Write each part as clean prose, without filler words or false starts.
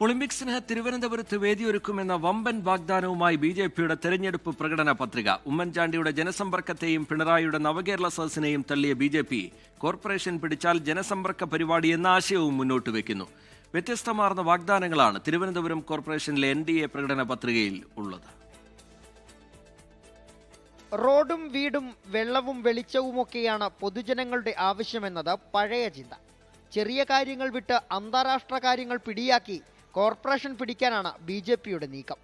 ഒളിമ്പിക്സിന് തിരുവനന്തപുരത്ത് വേദിയൊരുക്കുമെന്ന വമ്പൻ വാഗ്ദാനവുമായി ബിജെപിയുടെ തെരഞ്ഞെടുപ്പ് പ്രകടന പത്രിക. ഉമ്മൻചാണ്ടിയുടെ ജനസമ്പർക്കത്തെയും പിണറായിയുടെ നവകേരള സദസ്സിനെയും തള്ളിയ ബിജെപി കോർപ്പറേഷൻ പിടിച്ചാൽ ജനസമ്പർക്ക പരിപാടി എന്ന ആശയവും മുന്നോട്ട് വയ്ക്കുന്നു. വ്യത്യസ്തമാർന്ന വാഗ്ദാനങ്ങളാണ് തിരുവനന്തപുരം കോർപ്പറേഷനിലെ NDA പ്രകടന പത്രികയിൽ ഉള്ളത്. റോഡും വീടും വെള്ളവും വെളിച്ചവുമൊക്കെയാണ് പൊതുജനങ്ങളുടെ ആവശ്യമെന്നത് പഴയ ചിന്ത. ചെറിയ കാര്യങ്ങൾ വിട്ട് അന്താരാഷ്ട്ര കാര്യങ്ങൾ പിടിയാക്കി കോർപ്പറേഷൻ പിടിക്കാനാണ് BJPയുടെ നീക്കം.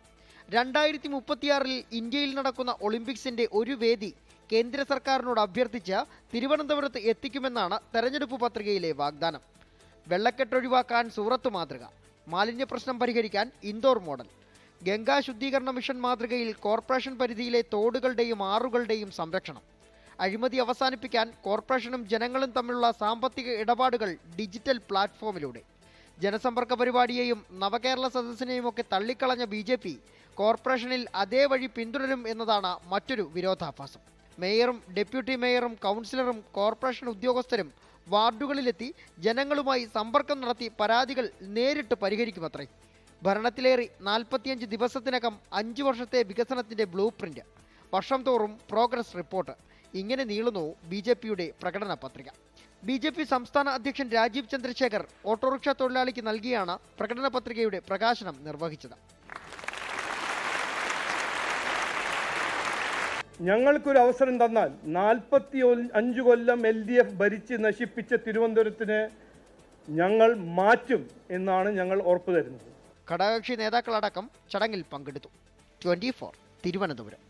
2036 ഇന്ത്യയിൽ നടക്കുന്ന ഒളിമ്പിക്സിന്റെ ഒരു വേദി കേന്ദ്ര സർക്കാരിനോട് അഭ്യർത്ഥിച്ച് തിരുവനന്തപുരത്ത് എത്തിക്കുമെന്നാണ് തെരഞ്ഞെടുപ്പ് പത്രികയിലെ വാഗ്ദാനം. വെള്ളക്കെട്ടൊഴിവാക്കാൻ സൂറത്ത് മാതൃക, മാലിന്യ പ്രശ്നം പരിഹരിക്കാൻ ഇൻഡോർ മോഡൽ, ഗംഗാ ശുദ്ധീകരണ മിഷൻ മാതൃകയിൽ കോർപ്പറേഷൻ പരിധിയിലെ തോടുകളുടെയും ആറുകളുടെയും സംരക്ഷണം, അഴിമതി അവസാനിപ്പിക്കാൻ കോർപ്പറേഷനും ജനങ്ങളും തമ്മിലുള്ള സാമ്പത്തിക ഇടപാടുകൾ ഡിജിറ്റൽ പ്ലാറ്റ്ഫോമിലൂടെ. ജനസമ്പർക്ക പരിപാടിയെയും നവകേരള സദസ്സിനെയും ഒക്കെ തള്ളിക്കളഞ്ഞ BJP കോർപ്പറേഷനിൽ അതേ വഴി പിന്തുടരും എന്നതാണ് മറ്റൊരു വിരോധാഭാസം. മേയറും ഡെപ്യൂട്ടി മേയറും കൗൺസിലറും കോർപ്പറേഷൻ ഉദ്യോഗസ്ഥരും വാർഡുകളിലെത്തി ജനങ്ങളുമായി സമ്പർക്കം നടത്തി പരാതികൾ നേരിട്ട് പരിഹരിക്കുമത്രേ. ഭരണത്തിലേറി 45 ദിവസത്തിനകം 5 വർഷത്തെ വികസനത്തിന്റെ ബ്ലൂ പ്രിന്റ്, വർഷം തോറും പ്രോഗ്രസ് റിപ്പോർട്ട്, ഇങ്ങനെ നീളുന്നു BJPയുടെ പ്രകടന പത്രിക. BJP സംസ്ഥാന അധ്യക്ഷൻ രാജീവ് ചന്ദ്രശേഖർ ഓട്ടോറിക്ഷ തൊഴിലാളിക്ക് നൽകിയാണ് പ്രകടന പത്രികയുടെ പ്രകാശനം നിർവഹിച്ചത്. ഞങ്ങൾക്കൊരു അവസരം തന്നാൽ 45 കൊല്ലം LDF ഭരിച്ച് നശിപ്പിച്ച തിരുവനന്തപുരത്തിന് ഞങ്ങൾ മാറ്റും എന്നാണ് ഞങ്ങൾ ഉറപ്പു തരുന്നത്. ഘടകകക്ഷി നേതാക്കളടക്കം ചടങ്ങിൽ പങ്കെടുത്തു. 24 തിരുവനന്തപുരം.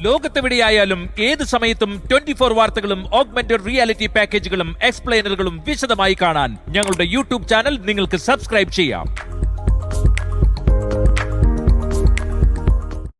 ലോകത്തെവിടെയായാലും ഏത് സമയത്തും 24 വാർത്തകളും ഓഗ്മെന്റഡ് റിയാലിറ്റി പാക്കേജുകളും എക്സ്പ്ലെയിനറുകളും വിശദമായി കാണാൻ ഞങ്ങളുടെ YouTube ചാനൽ നിങ്ങൾക്ക് സബ്സ്ക്രൈബ് ചെയ്യാം.